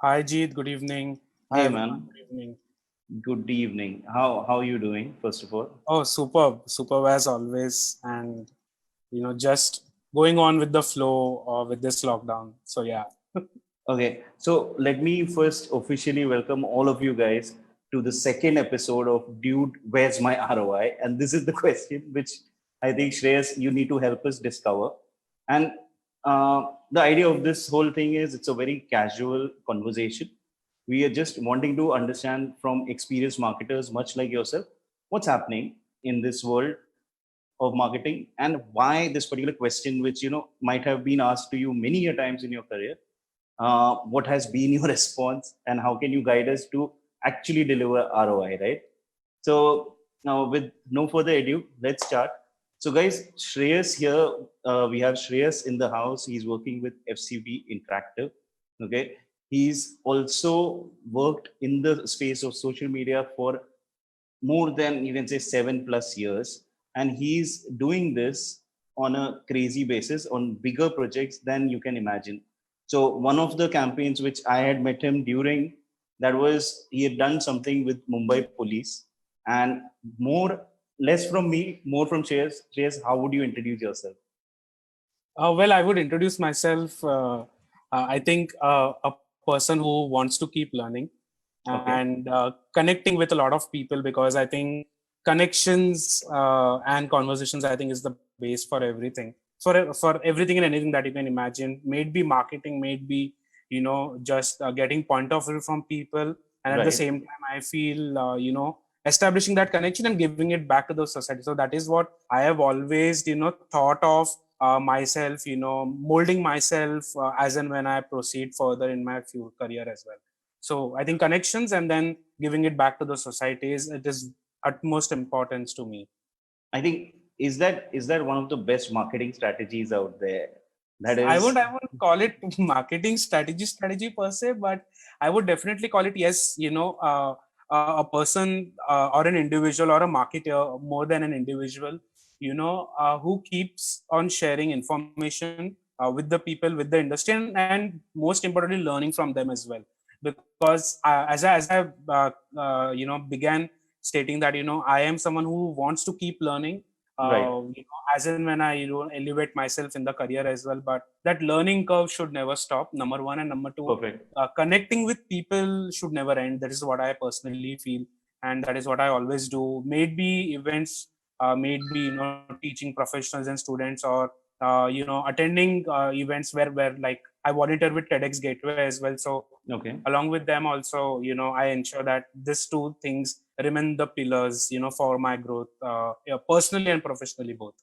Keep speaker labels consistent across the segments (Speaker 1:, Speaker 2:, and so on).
Speaker 1: Hi, Jeet. Good evening. Hey,
Speaker 2: Hi,
Speaker 1: everyone.
Speaker 2: man.
Speaker 1: Good evening.
Speaker 2: Good evening. How are you doing? First of all,
Speaker 1: Oh, superb, superb as always. And just going on with the flow with this lockdown. So yeah.
Speaker 2: okay. So let me first officially welcome all of you guys to the second episode of Dude, Where's My ROI? And this is the question which I think Shreyas, you need to help us discover. And the idea of this whole thing is it's a very casual conversation. We are just wanting to understand from experienced marketers, much like yourself, what's happening in this world of marketing and why this particular question which might have been asked to you many a times in your career, what has been your response and how can you guide us to actually deliver ROI, right? So now with no further ado, let's start. So guys, Shreyas here, we have Shreyas in the house. He's working with FCB Interactive. Okay, he's also worked in the space of social media for more than you can say 7+ years, and he's doing this on a crazy basis on bigger projects than you can imagine. So one of the campaigns which I had met him during, that was he had done something with Mumbai police. And more less from me, more from Shreyas, how would you introduce yourself?
Speaker 1: Well, I would introduce myself. I think a person who wants to keep learning and
Speaker 2: Okay.
Speaker 1: connecting with a lot of people, because I think connections and conversations, I think, is the base for everything. For everything and anything that you can imagine, may it be marketing, may it be just getting point of view from people, and at the
Speaker 2: Right.
Speaker 1: same time, I feel establishing that connection and giving it back to the society. So that is what I have always thought of myself, molding myself as and when I proceed further in my career as well. So I think connections and then giving it back to the society is utmost importance to me.
Speaker 2: I think is that one of the best marketing strategies out there? That
Speaker 1: I
Speaker 2: is
Speaker 1: won't I won't call it marketing strategy per se, but I would definitely call it, yes, a person or an individual or a marketer more than an individual, who keeps on sharing information with the people, with the industry, and most importantly, learning from them as well. Because as I began stating that I am someone who wants to keep learning,
Speaker 2: right.
Speaker 1: as and when I elevate myself in the career as well. But that learning curve should never stop. Number one, and number two,
Speaker 2: Perfect.
Speaker 1: connecting with people should never end. That is what I personally feel, and that is what I always do. May it be events, may it be teaching professionals and students, or attending events where like I volunteer with TEDx Gateway as well. So
Speaker 2: Okay.
Speaker 1: along with them also, I ensure that these two things remain the pillars for my growth, personally and professionally both.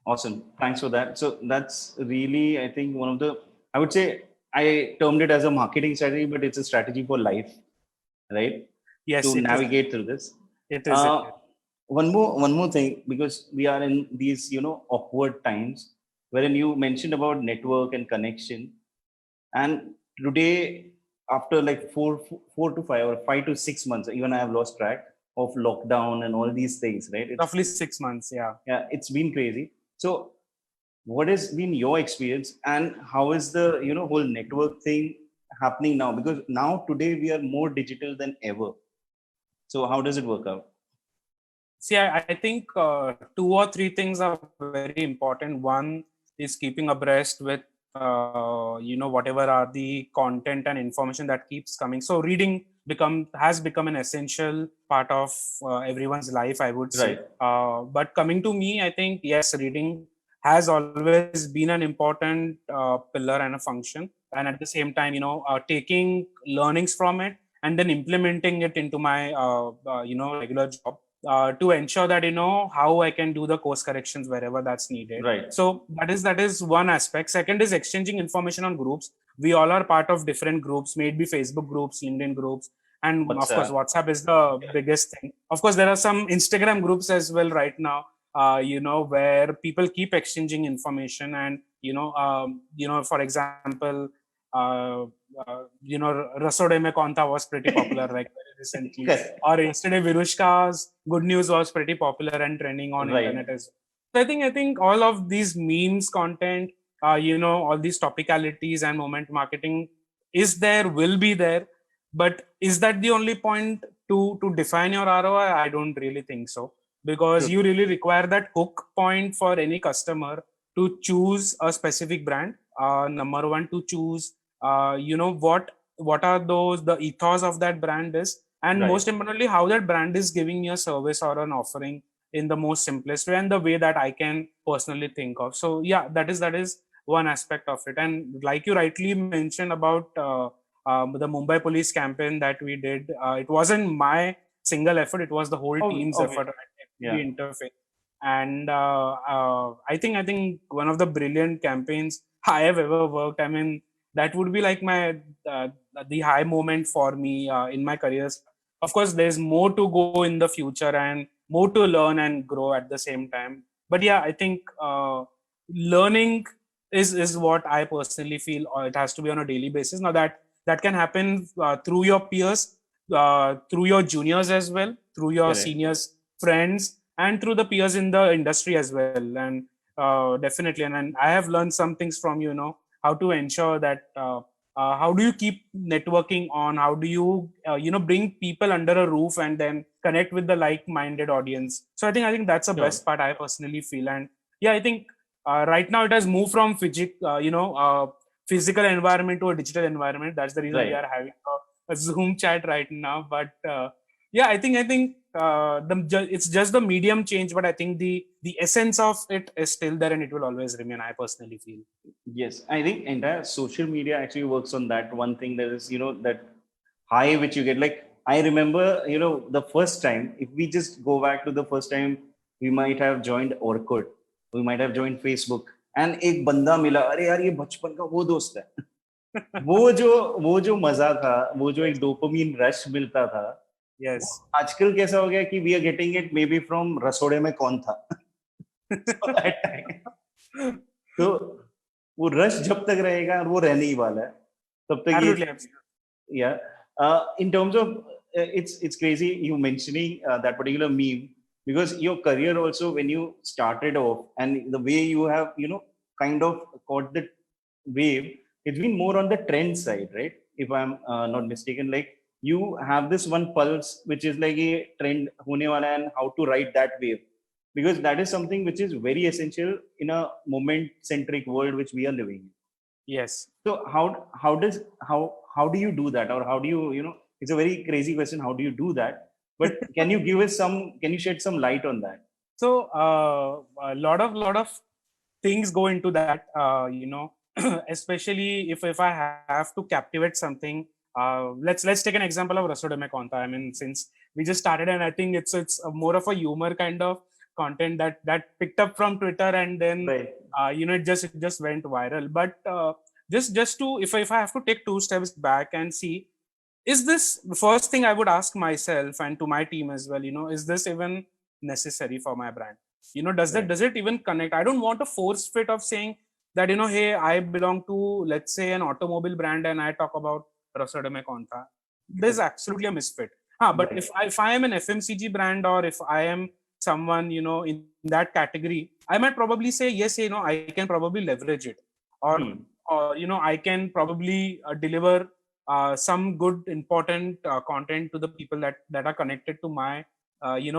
Speaker 2: Awesome. Thanks for that. So that's really, I think, one of the, I would say, I termed it as a marketing strategy, but it's a strategy for life, right?
Speaker 1: Yes,
Speaker 2: To
Speaker 1: it is.
Speaker 2: navigate through this.
Speaker 1: It is. It
Speaker 2: Uh,
Speaker 1: is.
Speaker 2: one more thing, because we are in these, awkward times, wherein you mentioned about network and connection. And today, after like four to five or 5 to 6 months, even I have lost track of lockdown and all these things, right? It's
Speaker 1: Roughly 6 months. Yeah.
Speaker 2: yeah, it's been crazy. So what has been your experience and how is the whole network thing happening now, because now today we are more digital than ever, so how does it work out?
Speaker 1: See, I think two or three things are very important. One is keeping abreast with whatever are the content and information that keeps coming. So reading has become an essential part of everyone's life, I would say.
Speaker 2: Right.
Speaker 1: But coming to me, I think yes, reading has always been an important pillar and a function. And at the same time, taking learnings from it and then implementing it into my regular job, to ensure that how I can do the course corrections wherever that's needed.
Speaker 2: Right.
Speaker 1: So that is one aspect. Second is exchanging information on groups. We all are part of different groups, maybe Facebook groups, LinkedIn groups, and of
Speaker 2: What's
Speaker 1: course WhatsApp is the biggest thing. Of course, there are some Instagram groups as well right now. Where people keep exchanging information, and for example, uh, Rasode Mein Kaun Tha was pretty popular like very recently,
Speaker 2: Correct.
Speaker 1: or yesterday Virushka's Good News was pretty popular and trending on
Speaker 2: Right.
Speaker 1: internet as well. So I think all of these memes content, all these topicalities and moment marketing is there, will be there, but is that the only point to define your ROI? I don't really think so, because
Speaker 2: True.
Speaker 1: you really require that hook point for any customer to choose a specific brand. Number one, to choose, what are those, the ethos of that brand is, and
Speaker 2: Right.
Speaker 1: most importantly, how that brand is giving you a service or an offering in the most simplest way and the way that I can personally think of. So yeah, that is one aspect of it. And like you rightly mentioned about the Mumbai police campaign that we did, it wasn't my single effort; it was the whole team's effort
Speaker 2: Obviously.
Speaker 1: at
Speaker 2: Yeah.
Speaker 1: every interface. And I think one of the brilliant campaigns I have ever worked. I mean, that would be like my uh, the high moment for me in my careers. Of course, there's more to go in the future and more to learn and grow at the same time. But yeah, I think learning is what I personally feel it has to be on a daily basis. Now that can happen through your peers, through your juniors as well, through your
Speaker 2: Correct.
Speaker 1: seniors, friends, and through the peers in the industry as well. And definitely, and I have learned some things from how to ensure that. How do you keep networking on? How do you bring people under a roof and then connect with the like-minded audience? So I think that's the
Speaker 2: Sure.
Speaker 1: best part I personally feel. And yeah, I think right now it has moved from physical environment to a digital environment. That's the reason we
Speaker 2: Right.
Speaker 1: are having a Zoom chat right now. But yeah, I think it's just the medium change, but I think the essence of it is still there and it will always remain. I personally feel.
Speaker 2: Yes, I think entire social media actually works on that one thing, that is, that high which you get. Like I remember, the first time, if we just go back to the first time we might have joined Orkut, we might have joined Facebook, and एक बंदा मिला, अरे यार ये बचपन का वो दोस्त है. वो जो मजा था, वो जो एक
Speaker 1: Yes.
Speaker 2: डोपामीन रश मिलता था, वो
Speaker 1: Yes.
Speaker 2: आजकल कैसा हो गया कि we are getting it maybe from रसोड़े में कौन था. So that time. तो वो रश जब तक रहेगा और वो रहने ही वाला है तब तक ये.
Speaker 1: Absolutely. Absolutely.
Speaker 2: Yeah. In terms of it's crazy you mentioning that particular meme, because your career also, when you started off and the way you have kind of caught the wave, it's been more on the trend side, right? If I'm not mistaken, like you have this one pulse which is like a trend hone wala and how to ride that wave, because that is something which is very essential in a moment centric world which we are living in.
Speaker 1: Yes.
Speaker 2: So how do you do that, or how do you? It's a very crazy question. How do you do that? But can you give us some? Can you shed some light on that?
Speaker 1: So a lot of things go into that. Especially if I have to captivate something. Let's take an example of Rasoda Mein Kaun Tha. I mean, since we just started, and I think it's a more of a humor kind of content that picked up from Twitter, and then
Speaker 2: Right.
Speaker 1: it just went viral. But just to if I have to take two steps back and see, is this the first thing I would ask myself and to my team as well, is this even necessary for my brand?
Speaker 2: Right.
Speaker 1: Does it even connect? I don't want a force fit of saying that, hey, I belong to, let's say, an automobile brand and I talk about Rasoda Mein Kaun Tha. There's absolutely a misfit. But
Speaker 2: Right.
Speaker 1: if I am an FMCG brand, or if I am someone, in that category, I might probably say, yes, I can probably leverage it. Or,
Speaker 2: Hmm.
Speaker 1: I can probably deliver some good important content to the people that are connected to my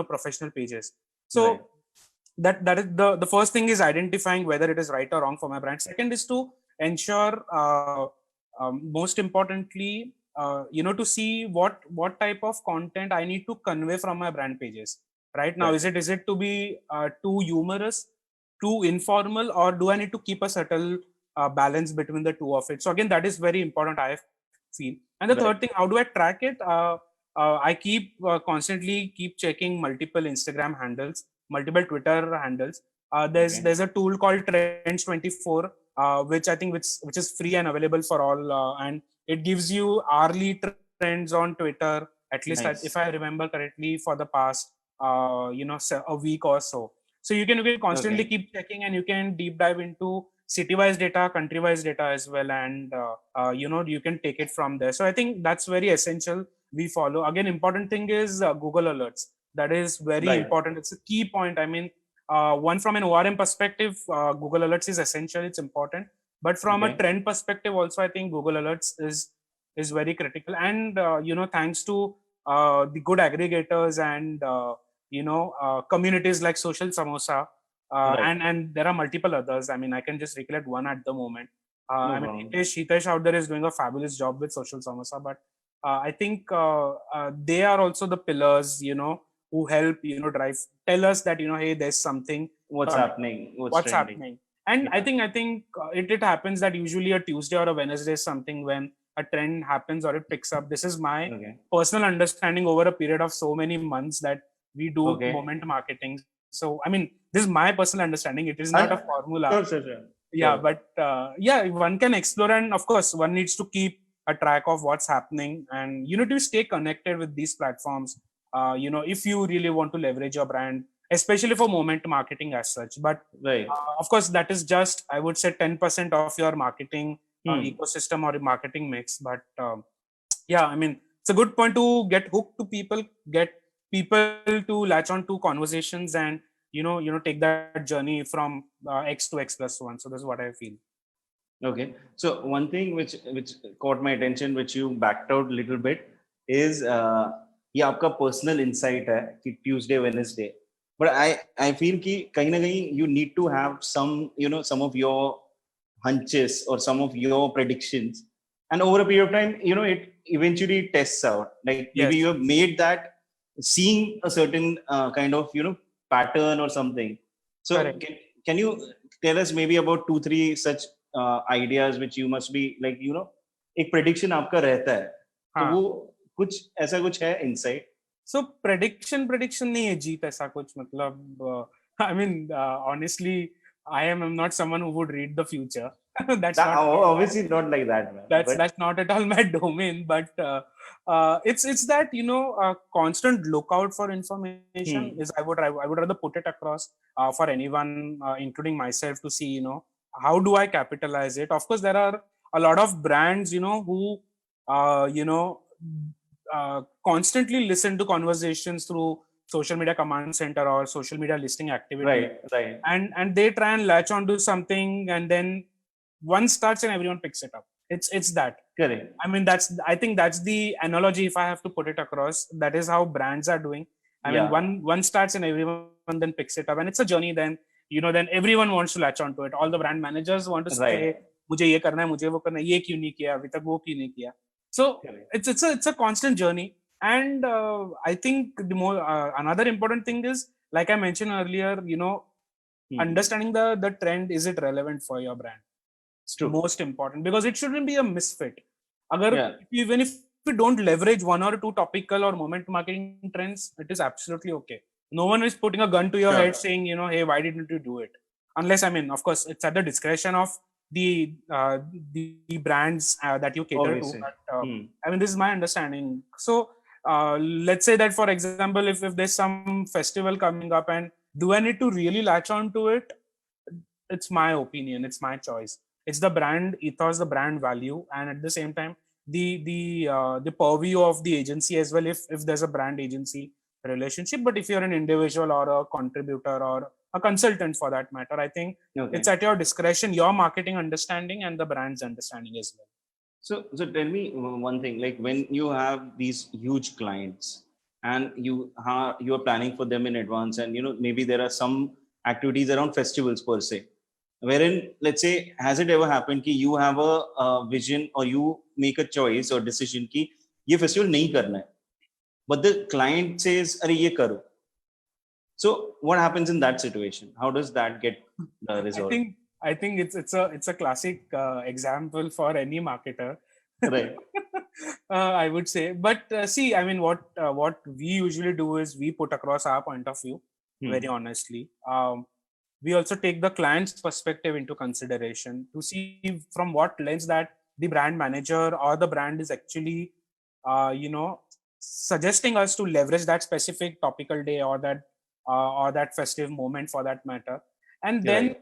Speaker 1: professional pages.
Speaker 2: Right.
Speaker 1: So that is the first thing, is identifying whether it is right or wrong for my brand. Second is to ensure, most importantly, to see what type of content I need to convey from my brand pages. Right now,
Speaker 2: Right.
Speaker 1: is it to be too humorous, too informal, or do I need to keep a subtle balance between the two of it? So again, that is very important, I feel. And the
Speaker 2: Right.
Speaker 1: third thing, how do I track it? I keep constantly keep checking multiple Instagram handles, multiple Twitter handles.
Speaker 2: Okay.
Speaker 1: There's a tool called Trends 24, which I think which is free and available for all, and it gives you hourly trends on Twitter. At least if
Speaker 2: Nice.
Speaker 1: I remember correctly, for the past a week or so. So you can constantly
Speaker 2: Okay.
Speaker 1: keep checking, and you can deep dive into city-wise data, country-wise data as well, and you can take it from there. So I think that's very essential. We follow, again, important thing is Google Alerts. That is very
Speaker 2: Right.
Speaker 1: important. It's a key point. I mean, one, from an ORM perspective, Google Alerts is essential. It's important. But from a
Speaker 2: Okay.
Speaker 1: trend perspective, also, I think Google Alerts is is very critical. And thanks to the good aggregators and communities like Social Samosa,
Speaker 2: Right.
Speaker 1: and there are multiple others. I mean, I can just recollect one at the moment.
Speaker 2: No
Speaker 1: I mean,
Speaker 2: problem.
Speaker 1: Hitesh out there is doing a fabulous job with Social Samosa, but I think they are also the pillars, who help, drive, tell us that, hey, there's something
Speaker 2: What's
Speaker 1: coming,
Speaker 2: happening? What's
Speaker 1: what's
Speaker 2: trending?
Speaker 1: happening. And
Speaker 2: Yeah.
Speaker 1: I think it happens that usually a Tuesday or a Wednesday is something when a trend happens or it picks up. This is my
Speaker 2: Okay.
Speaker 1: personal understanding over a period of so many months that we do
Speaker 2: Okay.
Speaker 1: moment marketing. So, I mean, this is my personal understanding. It is not a
Speaker 2: And
Speaker 1: formula.
Speaker 2: sure, sure, sure.
Speaker 1: Yeah,
Speaker 2: Sure.
Speaker 1: but one can explore, and of course, one needs to keep a track of what's happening, and you need to stay connected with these platforms. If you really want to leverage your brand, especially for moment marketing as such. But
Speaker 2: Right.
Speaker 1: of course, that is just, I would say, 10% of your marketing
Speaker 2: Hmm.
Speaker 1: ecosystem or marketing mix. But yeah, I mean, it's a good point to get hooked to people, get people to latch on to conversations, and take that journey from X to X plus one. So that's what I feel.
Speaker 2: Okay. So one thing which caught my attention, which you backed out a little bit, is ये आपका personal insight है कि Tuesday, Wednesday. But I feel कि कहीं ना कहीं you need to have some of your hunches or some of your predictions, and over a period of time, it eventually tests out. Like maybe
Speaker 1: Yes,
Speaker 2: you have made that, seeing a certain kind of pattern or something. So
Speaker 1: correct.
Speaker 2: can you tell us maybe about 2 3 such ideas which you must be like एक prediction आपका रहता है, तो
Speaker 1: हाँ.
Speaker 2: वो कुछ ऐसा कुछ है insight?
Speaker 1: So prediction नहीं है जीत ऐसा कुछ, मतलब I mean, honestly, I'm not someone who would read the future. That's
Speaker 2: That,
Speaker 1: not
Speaker 2: obviously not like that, man.
Speaker 1: that's
Speaker 2: But
Speaker 1: that's not at all my domain. But it's that constant lookout for information is, I would rather put it across for anyone, including myself, to see how do I capitalize it. Of course, there are a lot of brands who uh, you know constantly listen to conversations through social media command center or social media listing activity,
Speaker 2: right.
Speaker 1: and they try and latch onto something, and then one starts and everyone picks it up. It's that.
Speaker 2: Correct.
Speaker 1: I mean, I think that's the analogy, if I have to put it across. That is how brands are doing. I mean,
Speaker 2: Yeah.
Speaker 1: one starts and everyone then picks it up, and it's a journey. Then everyone wants to latch onto it. All the brand managers want to say,
Speaker 2: Right.
Speaker 1: मुझे ये करना है, मुझे वो करना है, ये क्यों नहीं किया अभी तक, वो क्यों नहीं किया. So
Speaker 2: Correct.
Speaker 1: it's a constant journey. And I think the more another important thing is, like I mentioned earlier, understanding the trend. Is it relevant for your brand?
Speaker 2: It's true.
Speaker 1: Most important, because it shouldn't be a misfit. Agar,
Speaker 2: Yeah.
Speaker 1: even if we don't leverage one or two topical or moment marketing trends, it is absolutely okay. No one is putting a gun to your
Speaker 2: Sure.
Speaker 1: head saying, hey, why didn't you do it? Unless, I mean, of course, it's at the discretion of the the brands that you cater
Speaker 2: Obviously.
Speaker 1: to. But I mean, this is my understanding. So let's say that, for example, if there's some festival coming up, and do I need to really latch on to it? It's my opinion, it's my choice. It's the brand ethos, the brand value, and at the same time, the purview of the agency as well, if there's a brand agency relationship. But if you're an individual or a contributor or a consultant for that matter, I think
Speaker 2: Okay.
Speaker 1: it's at your discretion, your marketing understanding and the brand's understanding as well.
Speaker 2: So tell me one thing, like when you have these huge clients and you are planning for them in advance, and maybe there are some activities around festivals per se, wherein, let's say, has it ever happened कि you have a vision or you make a choice or decision कि ये festival नहीं करना है, but the client says अरे ये करो. So what happens in that situation? How does that get resolved?
Speaker 1: I think it's a classic example for any marketer.
Speaker 2: Right.
Speaker 1: I would say, but see, I mean, what we usually do is we put across our point of view very honestly. We also take the client's perspective into consideration to see from what lens that the brand manager or the brand is actually, suggesting us to leverage that specific topical day or that festive moment for that matter. And then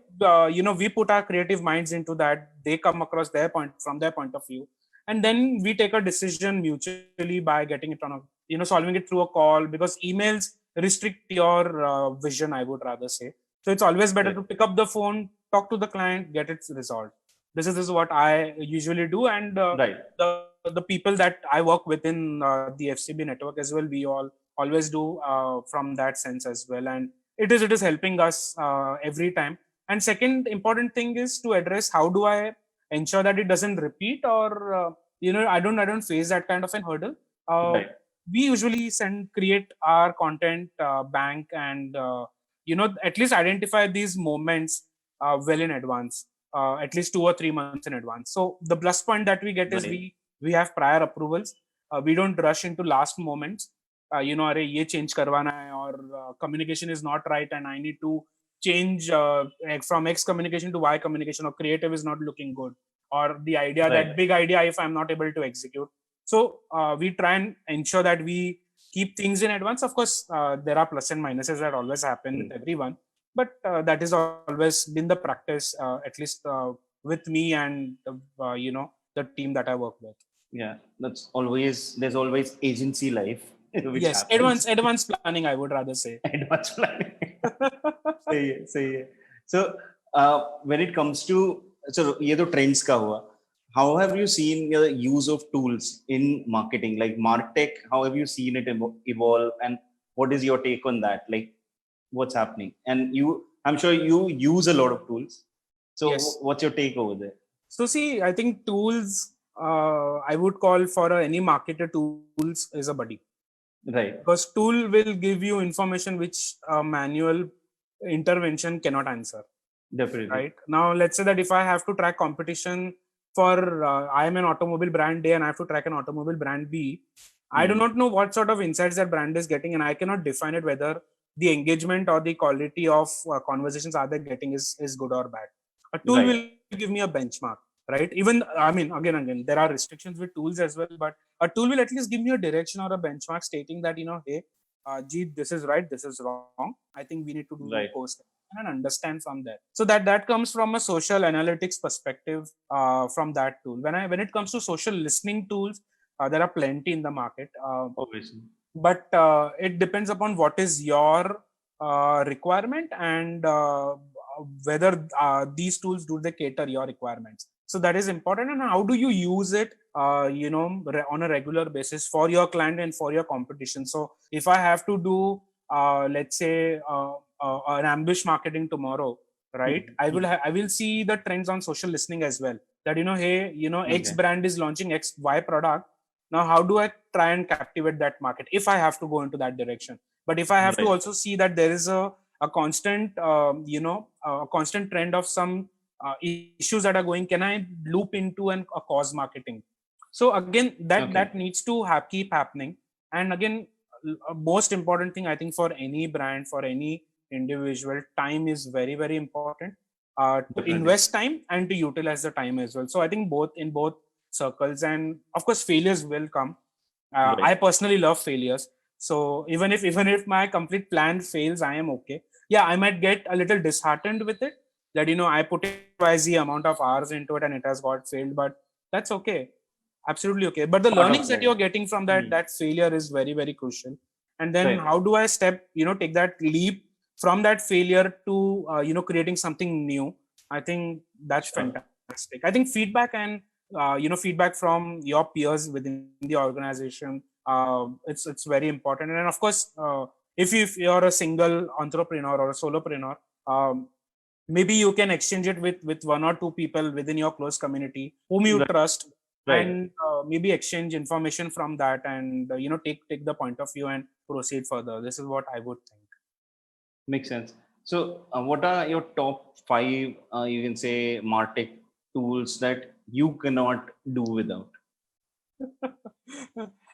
Speaker 1: we put our creative minds into that. They come across from their point of view, and then we take a decision mutually by getting it on solving it through a call, because emails restrict your vision, I would rather say. So it's always better to pick up the phone, talk to the client, get it resolved. This is what I usually do. And
Speaker 2: Right.
Speaker 1: the the people that I work within the FCB network as well, we all always do from that sense as well, and it is helping us every time. And second important thing is to address how do I ensure that it doesn't repeat, or I don't face that kind of an hurdle.
Speaker 2: Right.
Speaker 1: We usually create our content bank, and at least identify these moments well in advance, at least 2 or 3 months in advance. So the plus point that we get is
Speaker 2: Right.
Speaker 1: we have prior approvals. We don't rush into last moments. अरे ये change करवाना है, or communication is not right and I need to change from X communication to Y communication, or creative is not looking good, or the idea,
Speaker 2: Right.
Speaker 1: that big idea, if I'm not able to execute. So we try and ensure that we keep things in advance. Of course, there are plus and minuses that always happen with everyone, but that has always been the practice, at least with me and the team that I work with.
Speaker 2: Yeah, there's always agency life which
Speaker 1: Yes,
Speaker 2: happens.
Speaker 1: advanced planning, I would rather say.
Speaker 2: Advanced planning. सही है. So when it comes to, so ये तो trends का हुआ. How have you seen the use of tools in marketing, like MarTech? How have you seen it evolve, and what is your take on that? Like, what's happening? And I'm sure you use a lot of tools. So
Speaker 1: Yes.
Speaker 2: what's your take over there?
Speaker 1: So see, I think tools, I would call for any marketer, tools is a buddy.
Speaker 2: Right.
Speaker 1: Because tool will give you information which manual intervention cannot answer.
Speaker 2: Definitely.
Speaker 1: Right. Now, let's say that if I have to track competition for, I am an automobile brand A and I have to track an automobile brand B, I do not know what sort of insights that brand is getting, and I cannot define it whether the engagement or the quality of conversations are they getting is good or bad. A tool
Speaker 2: Right.
Speaker 1: will give me a benchmark, right? Even, I mean, again, there are restrictions with tools as well, but a tool will at least give me a direction or a benchmark stating that, hey, Jeet, this is right, this is wrong. I think we need to do
Speaker 2: Right.
Speaker 1: course and understand from there. So that comes from a social analytics perspective from that tool. When it comes to social listening tools, there are plenty in the market.
Speaker 2: Obviously.
Speaker 1: But it depends upon what is your requirement, and whether these tools do they cater your requirements. So that is important, and how do you use it on a regular basis for your client and for your competition. So if I have to do let's say an ambush marketing tomorrow, right? I will see the trends on social listening as well, that hey, X
Speaker 2: Okay.
Speaker 1: brand is launching X Y product. Now how do I try and captivate that market if I have to go into that direction? But if I have to
Speaker 2: Right.
Speaker 1: also see that there is a constant a constant trend of some issues that are going, can I loop into a cause marketing? So again, that needs to keep happening. And again, most important thing I think for any brand, for any individual, time is very, very important, to
Speaker 2: Definitely.
Speaker 1: invest time and to utilize the time as well. So I think in both circles, and of course failures will come.
Speaker 2: Right.
Speaker 1: I personally love failures. So even if my complete plan fails, I am okay. Yeah, I might get a little disheartened with it, that I put YZ amount of hours into it and it has got failed, but that's okay. Absolutely okay. But the
Speaker 2: Part of
Speaker 1: learnings that
Speaker 2: life.
Speaker 1: you're getting from that failure is very, very crucial. And then
Speaker 2: Right.
Speaker 1: how do I take that leap from that failure to creating something new? I think that's fantastic. I think feedback and feedback from your peers within the organization, it's very important. And of course, if you're a single entrepreneur or a solopreneur, maybe you can exchange it with one or two people within your close community whom you
Speaker 2: Right.
Speaker 1: trust,
Speaker 2: Right.
Speaker 1: and maybe exchange information from that, and take the point of view and proceed further. This is what I would think.
Speaker 2: Makes sense. So, what are your top 5, you can say, MarTech tools that you cannot do without?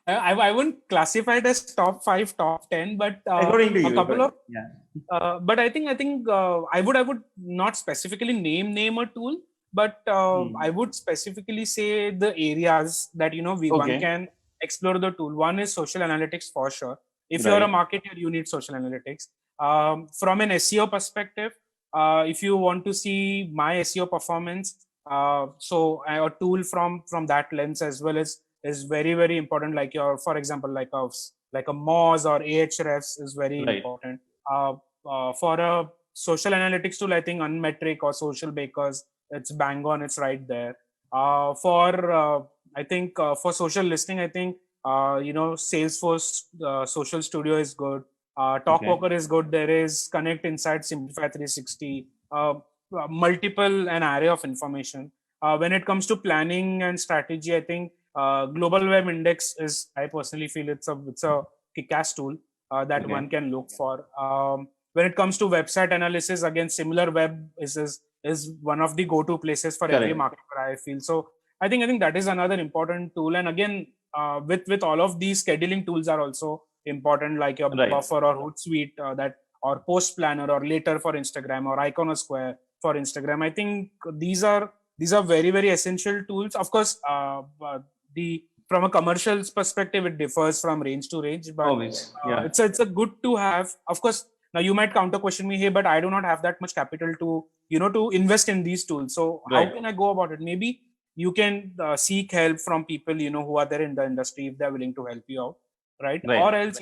Speaker 1: I wouldn't classify it as top 5, top 10, but
Speaker 2: According to
Speaker 1: a
Speaker 2: you,
Speaker 1: couple of.
Speaker 2: yeah.
Speaker 1: But I think I would not specifically name a tool, but I would specifically say the areas that one can explore the tool. One is social analytics for sure. If you're a marketer, you need social analytics. From an SEO perspective, if you want to see my SEO performance, so a tool from that lens as well is very, very important. Like for example, like a Moz or Ahrefs is very important. For a social analytics tool, I think Unmetric or Social Bakers, it's bang on, it's right there. For I think for social listening, I think Salesforce Social Studio is good.
Speaker 2: Okay.
Speaker 1: Talkwalker is good. There is Connect, Insight, Simplify 360. Multiple an array of information. When it comes to planning and strategy, I think Global Web Index is. I personally feel it's a kick-ass tool that
Speaker 2: Okay.
Speaker 1: one can look for. When it comes to website analysis, again, Similar Web is one of the go-to places for every
Speaker 2: Correct.
Speaker 1: marketer, I feel. So I think that is another important tool. And again, with all of these, scheduling tools are also important, like your
Speaker 2: Right.
Speaker 1: Buffer or Hootsuite, that or Post Planner or Later for Instagram or Iconosquare for Instagram. I think these are very very essential tools. Of course, the from a commercial perspective, it differs from range to range, but
Speaker 2: Obvious. Yeah.
Speaker 1: it's a good to have. Of course, now you might counter question me, hey, but I do not have that much capital to to invest in these tools. So how
Speaker 2: Right.
Speaker 1: can I go about it? Maybe you can seek help from people who are there in the industry if they're willing to help you out, right? Or
Speaker 2: Right.
Speaker 1: else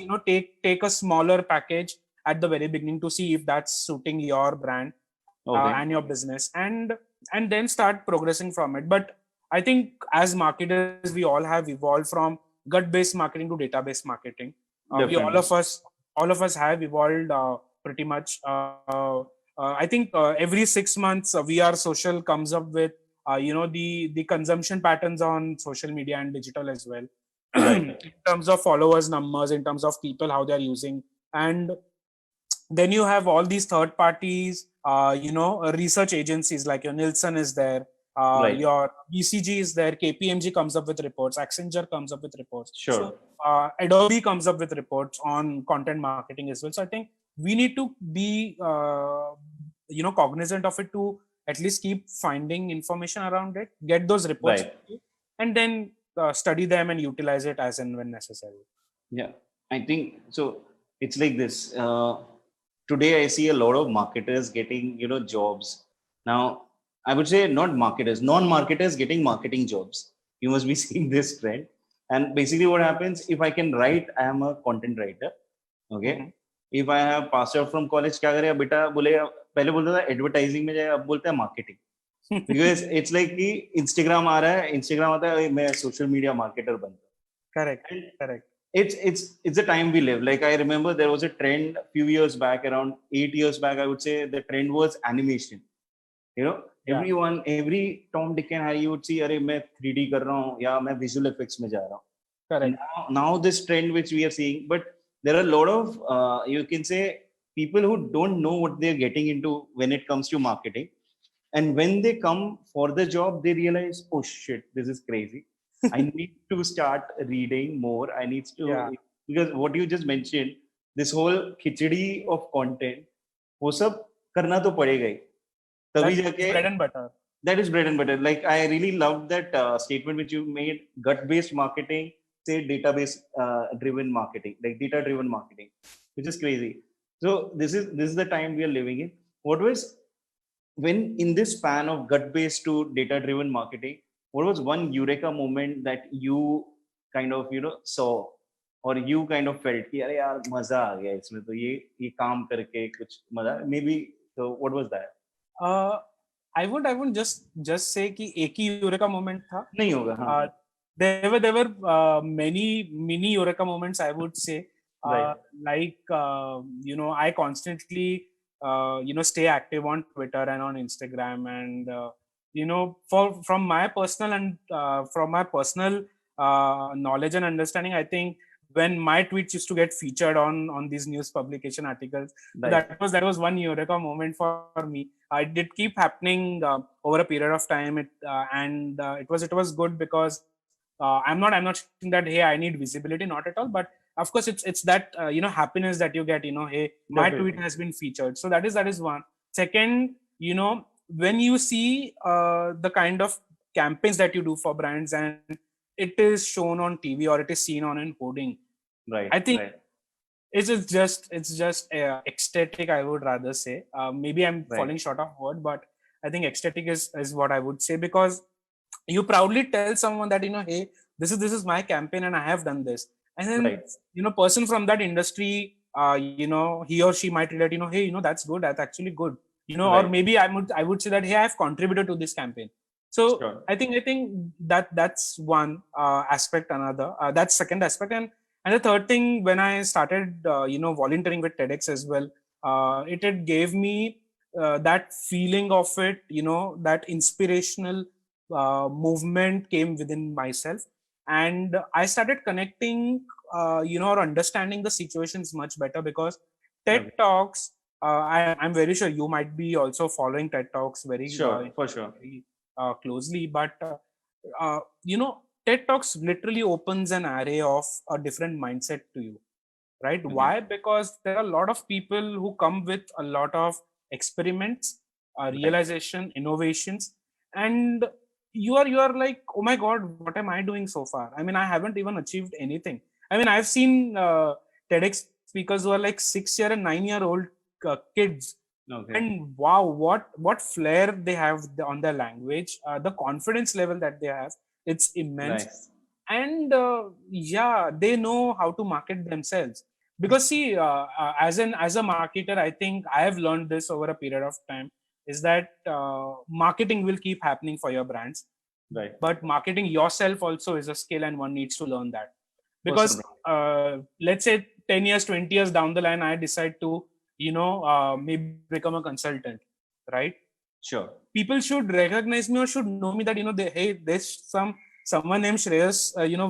Speaker 1: take a smaller package at the very beginning to see if that's suiting your brand
Speaker 2: Okay.
Speaker 1: and your business, and then start progressing from it. But I think as marketers, we all have evolved from gut based marketing to database marketing. We
Speaker 2: Definitely.
Speaker 1: all of us have evolved pretty much. I think every 6 months, VR Social comes up with the consumption patterns on social media and digital as well,
Speaker 2: Right.
Speaker 1: in terms of followers numbers, in terms of people how they're using. And then you have all these third parties, research agencies like your Nielsen is there,
Speaker 2: Right.
Speaker 1: your BCG is there, KPMG comes up with reports, Accenture comes up with reports,
Speaker 2: Sure.
Speaker 1: Adobe comes up with reports on content marketing as well. So I think we need to be cognizant of it to at least keep finding information around it, get those reports,
Speaker 2: Right.
Speaker 1: and then study them and utilize it as and when necessary.
Speaker 2: Yeah. I think so. It's like this. Today, I see a lot of marketers getting, jobs. Now, I would say not marketers, non-marketers getting marketing jobs. You must be seeing this trend. And basically, what happens if I can write, I am a content writer. Okay.
Speaker 1: Mhm.
Speaker 2: If I have passed out from college, क्या करेगा बेटा बोलेगा पहले बोलता था advertising में जाए अब बोलता है मार्केटिंग बिकॉज इट्स लाइक कि इंस्टाग्राम आ रहा है इंस्टाग्राम आता है मैं सोशल मीडिया मार्केटर
Speaker 1: Correct,
Speaker 2: बनता हूँ
Speaker 1: correct.
Speaker 2: it's the time we live. Like I remember there was a trend a few years back, around 8 years back, I would say the trend was animation.
Speaker 1: Yeah,
Speaker 2: Every Tom, Dick and Harry would see, अरे मैं 3D कर रहा हूँ या मैं visual effects में जा रहा हूँ.
Speaker 1: correct.
Speaker 2: Now this trend which we are seeing, but there are a lot of you can say people who don't know what they're getting into when it comes to marketing, and when they come for the job they realize, oh shit, this is crazy. I need to start reading more. I need to,
Speaker 1: Yeah,
Speaker 2: because what you just mentioned, this whole khichdi of content, वो सब करना तो पड़ेगा ही तभी
Speaker 1: that's
Speaker 2: जाके
Speaker 1: bread and butter.
Speaker 2: that is bread and butter. Like I really loved that statement which you made: gut based marketing, say database driven marketing, like data driven marketing, which is crazy. So this is the time we are living in. What was, when in this span of gut based to data driven marketing, what was one eureka moment that you kind of saw, or you kind of felt कि अरे यार मजा आ गया इसमें तो ये काम करके कुछ मजा maybe. So what was that?
Speaker 1: Uh, I would just say कि एक ही यूरेका मोमेंट था.
Speaker 2: नहीं होगा हाँ.
Speaker 1: There were many mini eureka moments, I would say.
Speaker 2: Right.
Speaker 1: Like I constantly stay active on Twitter and on Instagram, and from my personal knowledge and understanding, I think when my tweets used to get featured on these news publication articles,
Speaker 2: Right.
Speaker 1: that was one eureka moment for me. It did keep happening over a period of time. It was good because I'm not saying that hey, I need visibility, not at all, but of course it's that happiness that you get, hey, my
Speaker 2: Definitely.
Speaker 1: tweet has been featured. So that is one. Second, when you see the kind of campaigns that you do for brands and it is shown on TV or it is seen on an hoarding,
Speaker 2: Right.
Speaker 1: I think
Speaker 2: Right.
Speaker 1: it's just ecstatic, I would rather say. Maybe I'm
Speaker 2: Right.
Speaker 1: falling short of word, but I think ecstatic is what I would say, because you proudly tell someone that hey, this is my campaign and I have done this, and then
Speaker 2: Right.
Speaker 1: person from that industry, he or she might relate, hey, that's good, that's actually good, or
Speaker 2: Right.
Speaker 1: maybe I would say that hey, I've contributed to this campaign. So
Speaker 2: Sure.
Speaker 1: I think that's one aspect. Another that's second aspect, and the third thing, when I started volunteering with TEDx as well, it gave me that feeling of it. That inspirational movement came within myself, and I started connecting, or understanding the situations much better, because TED
Speaker 2: Okay.
Speaker 1: Talks. I'm very sure you might be also following TED Talks
Speaker 2: Sure, for sure.
Speaker 1: very closely, but TED Talks literally opens an array of a different mindset to you, right?
Speaker 2: Okay.
Speaker 1: Why? Because there are a lot of people who come with a lot of experiments,
Speaker 2: Right.
Speaker 1: realization, innovations, and you are like, oh my god, what am I doing so far? I mean, I haven't even achieved anything. I mean, I've seen TEDx speakers who are like 6 year and 9 year old kids,
Speaker 2: Okay.
Speaker 1: and wow, what flair they have on their language, the confidence level that they have, it's immense.
Speaker 2: Nice.
Speaker 1: And yeah, they know how to market themselves, because see, as a marketer, I think I have learned this over a period of time, is that marketing will keep happening for your brands,
Speaker 2: Right.
Speaker 1: but marketing yourself also is a skill, and one needs to learn that.
Speaker 2: Personal
Speaker 1: Because
Speaker 2: brand.
Speaker 1: let's say 10 years, 20 years down the line, I decide to maybe become a consultant, right?
Speaker 2: Sure.
Speaker 1: People should recognize me, or should know me, that hey, there's someone named Shreyas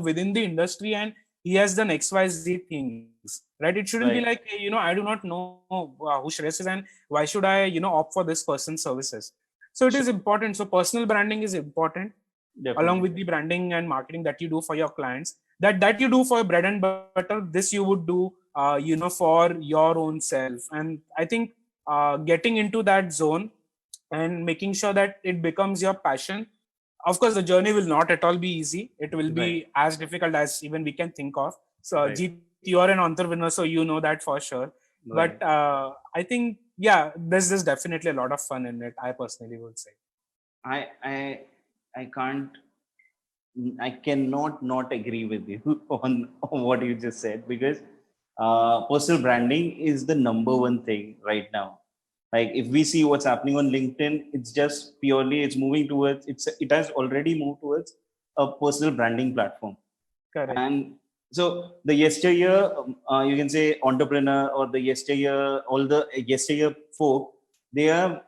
Speaker 1: within the industry, and he has done XYZ things, right? It shouldn't be
Speaker 2: Right.
Speaker 1: like, hey, I do not know who Shreyas is, and why should I opt for this person's services. So it is
Speaker 2: Sure.
Speaker 1: important. So personal branding is important, along
Speaker 2: Definitely.
Speaker 1: with the branding and marketing that you do for your clients, that you do for bread and butter. This you would do for your own self. And I think getting into that zone and making sure that it becomes your passion. Of course, the journey will not at all be easy. It will
Speaker 2: Right.
Speaker 1: be as difficult as even we can think of. So
Speaker 2: Right.
Speaker 1: Jeet, you are an entrepreneur, so you know that for sure.
Speaker 2: Right.
Speaker 1: But I think, yeah, there's definitely a lot of fun in it, I personally would say.
Speaker 2: I I I can't I cannot not agree with you on what you just said, because personal branding is the number one thing right now. Like if we see what's happening on LinkedIn, it's just purely it's moving towards it has already moved towards a personal branding platform.
Speaker 1: Correct.
Speaker 2: And so the yesteryear, you can say entrepreneur, or the yesteryear, all the yesteryear folk, they are,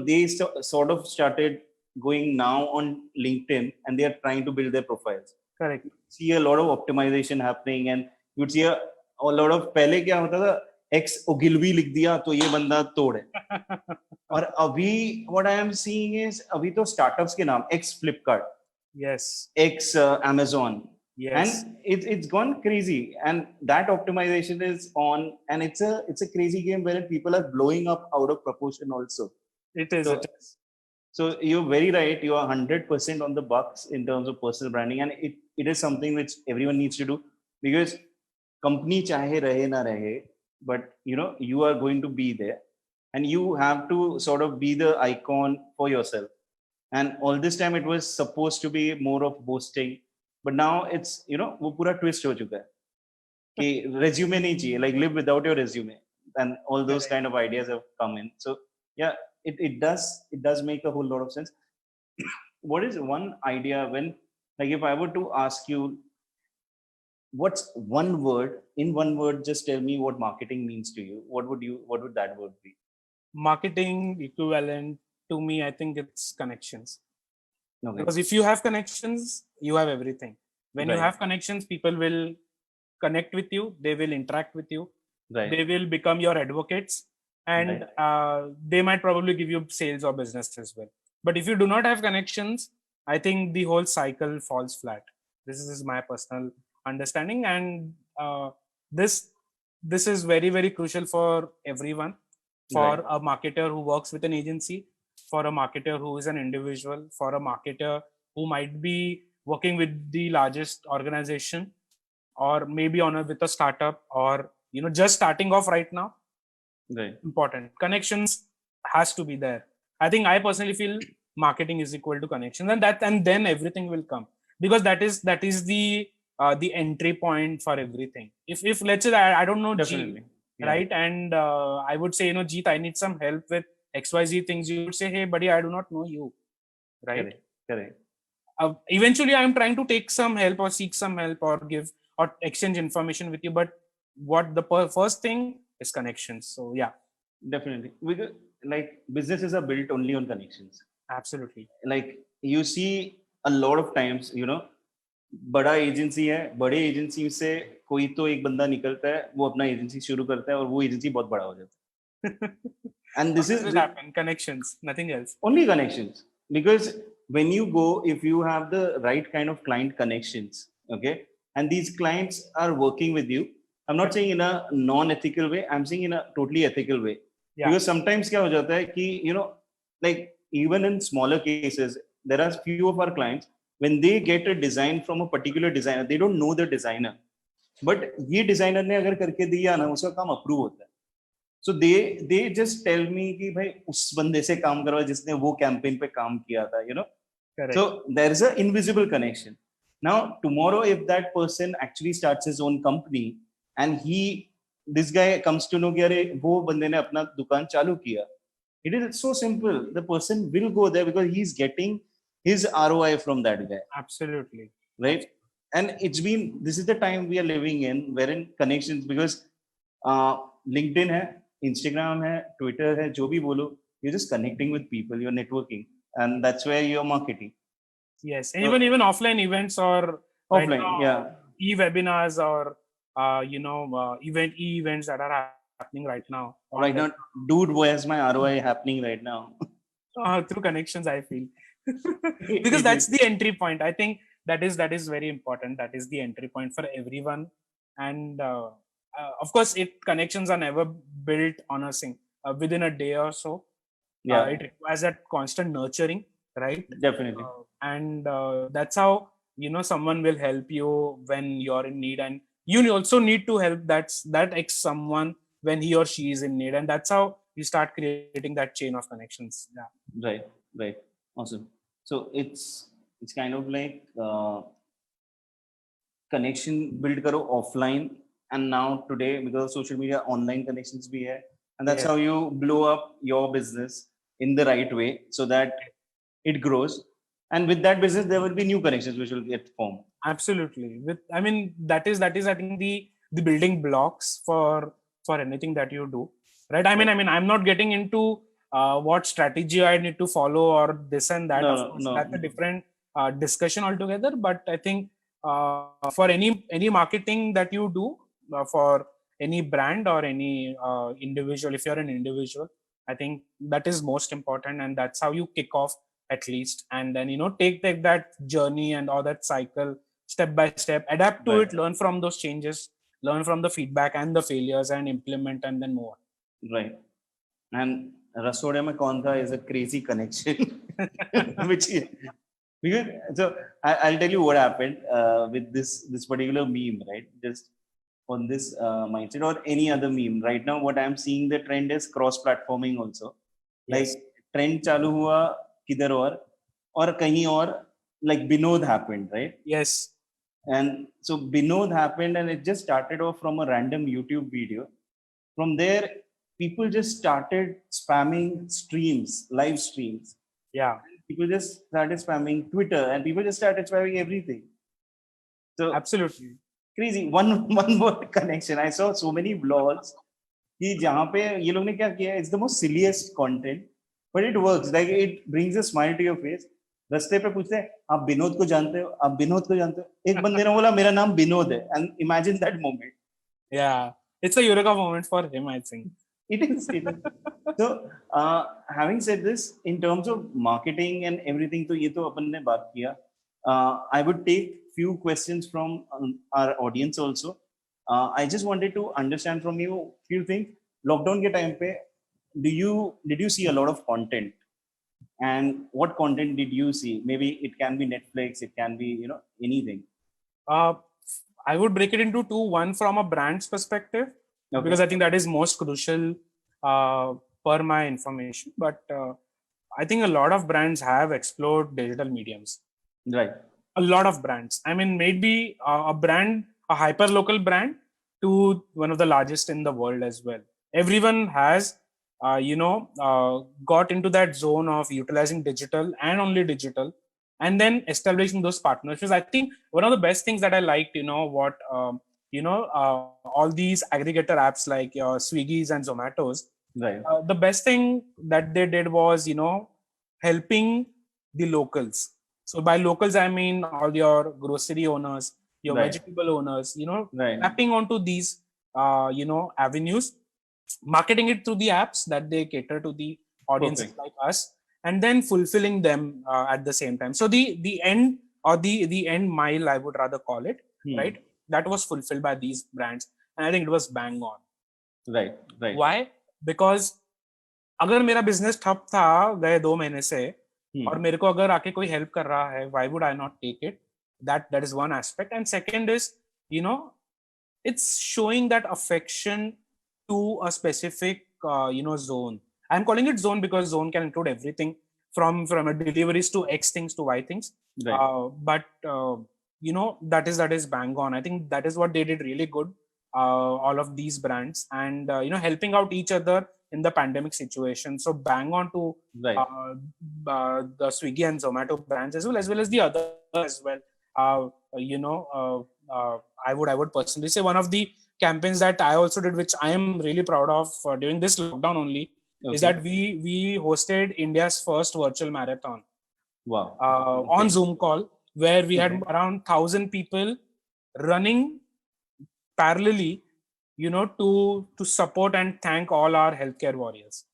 Speaker 2: they sort of started going now on LinkedIn, and they are trying to build their profiles.
Speaker 1: Correct.
Speaker 2: You see a lot of optimization happening, and you'd see a lot of, पहले क्या होता था, X Ogilvy लिख दिया तो ये बंदा तोड़ है. और अभी what I am seeing is अभी तो startups के नाम X Flipkart,
Speaker 1: Yes.
Speaker 2: X Amazon,
Speaker 1: Yes.
Speaker 2: and it's gone crazy. And that optimization is on, and it's a crazy game where people are blowing up out of proportion also.
Speaker 1: It is.
Speaker 2: So
Speaker 1: It is.
Speaker 2: so you're very right. You are 100% on the bucks in terms of personal branding, and it is something which everyone needs to do, because company chahe rahe na rahe, but you are going to be there, and you have to sort of be the icon for yourself. And all this time it was supposed to be more of boasting, but now it's वो पूरा twist हो चुका है कि resume नहीं चाहिए, like live without your resume, and all those
Speaker 1: Correct.
Speaker 2: kind of ideas have come in. So yeah, it does make a whole lot of sense. What is one idea, when, like, if I were to ask you, what's one word, in one word, just tell me what marketing means to you, what would that word be?
Speaker 1: Marketing equivalent to me, I think it's connections.
Speaker 2: Okay.
Speaker 1: Because if you have connections, you have everything. When you
Speaker 2: Right.
Speaker 1: have connections, people will connect with you, they will interact with you,
Speaker 2: Right.
Speaker 1: they will become your advocates, and they might probably give you sales or business as well. But if you do not have connections, I think the whole cycle falls flat. This is my personal understanding, and this this is very, very crucial for everyone, for
Speaker 2: Right.
Speaker 1: a marketer who works with an agency, for a marketer who is an individual, for a marketer who might be working with the largest organization, or maybe with a startup, or just starting off right now.
Speaker 2: Right.
Speaker 1: Important connections has to be there. I think I personally feel marketing is equal to connections, and then everything will come, because that is the entry point for everything. If let's say I don't know Jeet,
Speaker 2: Definitely. Yeah.
Speaker 1: right, and I would say, Jeet, I need some help with XYZ things. You would say, hey buddy, I do not know you, right?
Speaker 2: Correct. Correct.
Speaker 1: Eventually I'm trying to take some help or seek some help or give or exchange information with you, but what the first thing is connections. So yeah,
Speaker 2: Definitely. Because like businesses are built only on connections.
Speaker 1: absolutely.
Speaker 2: Like you see a lot of times, बड़ा agency है, बड़े agency से कोई तो एक बंदा निकलता है, वो अपना एजेंसी शुरू करता है और वो एजेंसी बहुत बड़ा हो जाता है. And this
Speaker 1: What
Speaker 2: is
Speaker 1: will happen? Connections, nothing else.
Speaker 2: only connections. Because when you go, if you have the right kind of client connections, okay, and these clients are working with you, I'm not saying in a non-ethical way, I'm saying in a totally ethical way.
Speaker 1: Yeah.
Speaker 2: Because sometimes क्या हो जाता है कि like even in smaller cases, there are few of our clients when they get a design from a particular designer, they don't know the designer, but ये designer ने अगर करके दिया ना, उसका काम approve होता है. So they just tell me कि भाई उस बंदे से काम करवा जिसने वो कैंपेन पे काम किया था,
Speaker 1: Correct.
Speaker 2: So there is an invisible connection. Now tomorrow, if that person actually starts his own company and this guy comes to know कि अरे वो बंदे ने अपना दुकान चालू किया, it is so simple. The person will go there because he's getting his ROI from that guy.
Speaker 1: Absolutely.
Speaker 2: Right. And this is the time we are living in, wherein connections, because LinkedIn है, Instagram है, Twitter है, जो भी बोलो, you're just connecting with people, you're networking, and that's where you're marketing.
Speaker 1: Yes, and even offline events or
Speaker 2: Offline,
Speaker 1: right now,
Speaker 2: yeah.
Speaker 1: e-webinars or events that are happening right now.
Speaker 2: Right now, dude, where's my ROI happening right now?
Speaker 1: Through connections, I feel. Because that's the entry point. I think that is very important. That is the entry point for everyone, and of course, connections are never built on within a day or so.
Speaker 2: Yeah,
Speaker 1: it requires that constant nurturing, right?
Speaker 2: Definitely.
Speaker 1: And that's how someone will help you when you're in need, and you also need to help that someone when he or she is in need, and that's how you start creating that chain of connections. Yeah.
Speaker 2: Right. Awesome. So it's kind of like connection build karo offline, and now today because of social media, online connections bhi hai, and that's how you blow up your business in the right way so that it grows, and with that business there will be new connections which will get formed.
Speaker 1: Absolutely. That is I think the building blocks for anything that you do, right? I mean I'm not getting into what strategy I need to follow or this and that. Of course, that's a different discussion altogether. But I think for any marketing that you do for any brand or any individual, if you're an individual, I think that is most important, and that's how you kick off at least, and then take that journey and all that cycle step by step, adapt to it, learn from those changes, learn from the feedback and the failures, and implement, and then move on.
Speaker 2: Right. And Rasoda mein kaun tha is a crazy connection, which is, because so I'll tell you what happened with this particular meme, right? Just on this mindset or any other meme. Right now, what I'm seeing the trend is cross-platforming also. Like trend चालू हुआ किधर और कहीं और, like Binod happened, right?
Speaker 1: Yes.
Speaker 2: And so Binod happened, and it just started off from a random YouTube video. From there, people just started spamming live streams.
Speaker 1: Yeah.
Speaker 2: People just started spamming Twitter, and people just started spamming everything. So
Speaker 1: absolutely
Speaker 2: crazy. One word connection. I saw so many blogs कि जहाँ पे ये लोग ने क्या किया, it's the most silliest content, but it works. Like it brings a smile to your face. रास्ते पे पूछते हैं आप विनोद को जानते हो, आप विनोद को जानते हो, एक बंदे ने बोला मेरा नाम विनोद है, and imagine that moment.
Speaker 1: Yeah, it's a eureka moment for him, I think.
Speaker 2: It is. So having said this, in terms of marketing and everything, तो ये तो अपन ने बात किया. I would take few questions from our audience also. I just wanted to understand from you few things. Lockdown के time पे, did you see a lot of content? And what content did you see? Maybe it can be Netflix, it can be anything.
Speaker 1: I would break it into two. One from a brand's perspective, because I think that is most crucial per my information. But I think a lot of brands have explored digital mediums.
Speaker 2: Right.
Speaker 1: A lot of brands. I mean, maybe a brand, a hyper local brand, to one of the largest in the world as well. Everyone has got into that zone of utilizing digital and only digital and then establishing those partnerships. I think one of the best things that I liked, what all these aggregator apps like Swiggy's and Zomatos,
Speaker 2: Right.
Speaker 1: the best thing that they did was, helping the locals. So by locals, I mean all your grocery owners, your
Speaker 2: Right.
Speaker 1: vegetable owners,
Speaker 2: Right.
Speaker 1: tapping onto these, avenues, marketing it through the apps that they cater to the audiences
Speaker 2: Perfect.
Speaker 1: like us, and then fulfilling them at the same time. So the end, or the end mile, I would rather call it, right? That was fulfilled by these brands, and I think it was bang on.
Speaker 2: Right. Right.
Speaker 1: Why? Because अगर मेरा business ठप था गए 2 महीने से, और मेरे को अगर आके कोई हेल्प कर रहा है, why would I not take it? That is one aspect. And second is, it's showing that affection to a specific zone. I'm calling it zone because zone can include everything from a deliveries to X things to Y things.
Speaker 2: Right.
Speaker 1: But that is bang on. I think that is what they did really good. All of these brands, and helping out each other in the pandemic situation. So bang on to
Speaker 2: Right.
Speaker 1: the Swiggy and Zomato brands, as well as the other as well. I would personally say one of the campaigns that I also did, which I am really proud of during this lockdown only, is that we hosted India's first virtual marathon.
Speaker 2: Wow.
Speaker 1: On Zoom call, where we had around 1,000 people running parallelly, to support and thank all our healthcare warriors.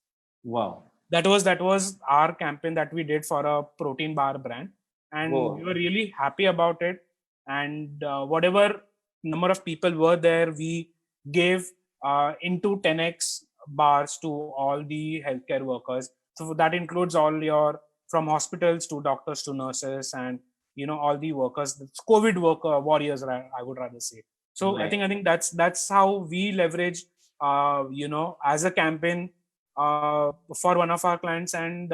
Speaker 2: Wow.
Speaker 1: That was our campaign that we did for a protein bar brand, and we were really happy about it. And whatever number of people were there, we gave into 10x bars to all the healthcare workers. So that includes all your, from hospitals to doctors to nurses, and all the workers, the COVID worker warriors, I would rather say. So
Speaker 2: Right.
Speaker 1: I think that's how we leverage, as a campaign for one of our clients, and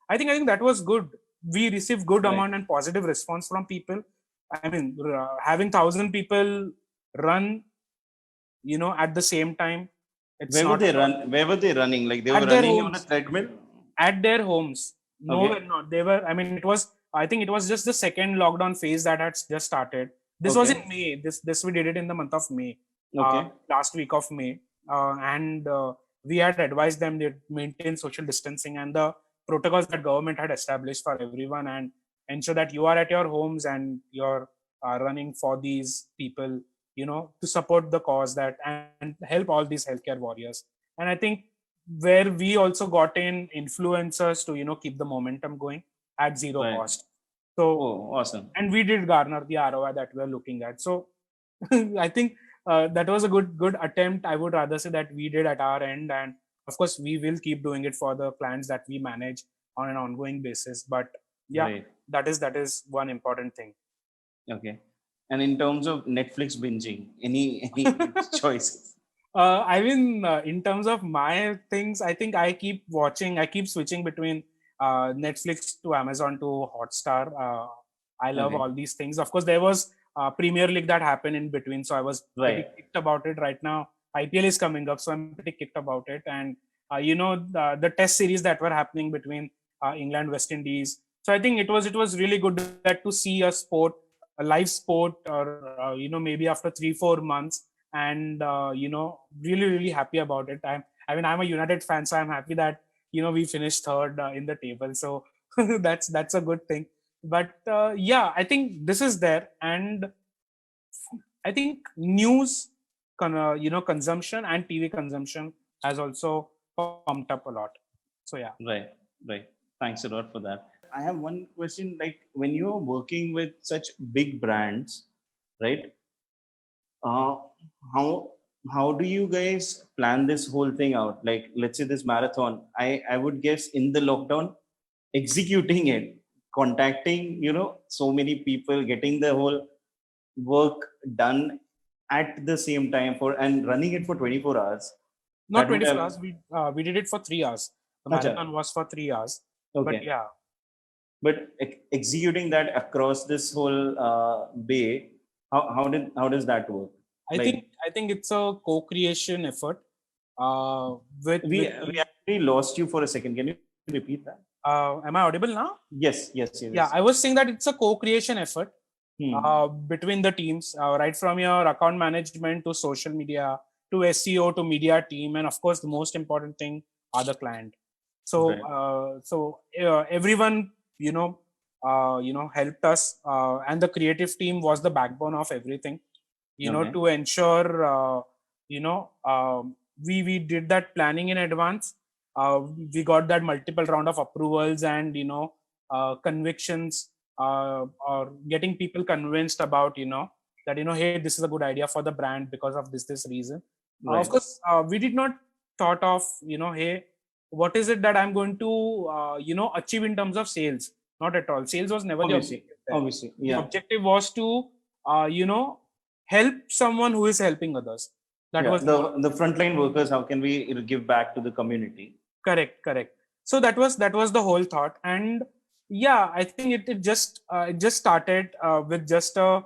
Speaker 1: I think that was good. We received good amount and positive response from people. I mean, having 1,000 people run, at the same time.
Speaker 2: Where were they running? Like they were
Speaker 1: At their
Speaker 2: running on a
Speaker 1: homes.
Speaker 2: treadmill?
Speaker 1: At their homes. No, not. They were. I mean, I think it was just the second lockdown phase that had just started. This was in May. This we did it in the month of May. Last week of May, and we had advised them to maintain social distancing and the protocols that government had established for everyone, and ensure that you are at your homes and you're running for these people, to support the cause that, and help all these healthcare warriors. And I think where we also got in influencers to keep the momentum going at zero cost. So
Speaker 2: awesome.
Speaker 1: And we did garner the ROI that we're looking at. So I think that was a good attempt. I would rather say that we did at our end, and of course we will keep doing it for the clients that we manage on an ongoing basis. But yeah, that is one important thing.
Speaker 2: Okay. And in terms of Netflix binging, any choices?
Speaker 1: I mean, in terms of my things, I think I keep switching between Netflix to Amazon to Hotstar. I love all these things. Of course, there was Premier League that happened in between, so I was pretty kicked about it. Right now, IPL is coming up, so I'm pretty kicked about it. And the Test series that were happening between England, West Indies. So I think it was really good to see a live sport, or maybe after 3-4 months. And really happy about it. I'm a United fan, so I'm happy that we finished third in the table. So that's a good thing. But yeah, I think this is there, and I think news consumption and TV consumption has also pumped up a lot. So yeah.
Speaker 2: Right. Thanks a lot for that. I have one question. Like, when you're working with such big brands, right? How do you guys plan this whole thing out? Like, let's say this marathon, I would guess in the lockdown, executing it, contacting so many people, getting the whole work done at the same time and running it for 24 hours.
Speaker 1: Not 24 hours. We did it for 3 hours. The marathon was for 3 hours. But yeah.
Speaker 2: But executing that across this whole bay, how does that work?
Speaker 1: I think it's a co-creation effort.
Speaker 2: We actually lost you for a second. Can you repeat that?
Speaker 1: Am I audible now?
Speaker 2: Yes.
Speaker 1: Yeah, I was saying that it's a co-creation effort between the teams, right from your account management to social media to SEO to media team, and of course the most important thing are the client. So everyone helped us, and the creative team was the backbone of everything.
Speaker 2: Okay.
Speaker 1: To ensure we did that planning in advance. We got that multiple round of approvals and convictions, or getting people convinced about that hey, this is a good idea for the brand because of this reason. Of
Speaker 2: Right.
Speaker 1: course, we did not thought of hey, what is it that I'm going to achieve in terms of sales. Not at all. Sales was never the
Speaker 2: Obviously.
Speaker 1: objective there.
Speaker 2: Obviously.
Speaker 1: The
Speaker 2: Yeah.
Speaker 1: objective was to help someone who is helping others. That
Speaker 2: Yeah.
Speaker 1: was
Speaker 2: The frontline workers. How can we give back to the community?
Speaker 1: correct. So that was the whole thought. And yeah, I think it just started with just a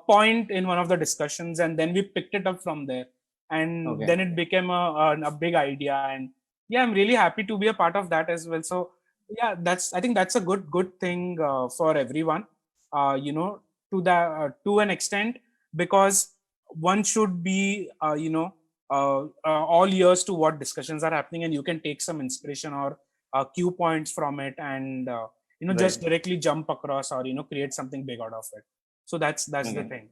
Speaker 1: point in one of the discussions, and then we picked it up from there, and
Speaker 2: Okay.
Speaker 1: then it became a big idea. And yeah, I'm really happy to be a part of that as well. So yeah, I think that's a good thing for everyone, to an extent, because one should be all ears to what discussions are happening, and you can take some inspiration or cue points from it, and just
Speaker 2: Right.
Speaker 1: directly jump across, or create something big out of it. So that's the
Speaker 2: Okay.
Speaker 1: thing.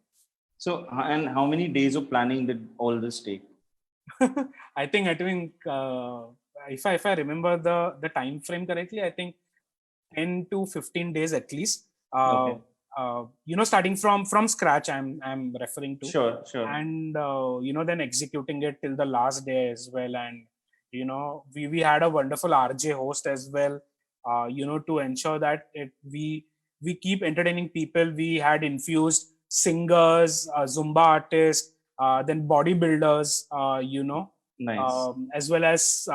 Speaker 2: So, and how many days of planning did all this take?
Speaker 1: I think if I remember the time frame correctly, I think 10 to 15 days at least.
Speaker 2: Okay.
Speaker 1: Starting from scratch, I'm referring to,
Speaker 2: Sure. Sure.
Speaker 1: and then executing it till the last day as well. And we had a wonderful RJ host as well, to ensure that we keep entertaining people. We had infused singers, Zumba artists, then bodybuilders,
Speaker 2: Nice.
Speaker 1: as well as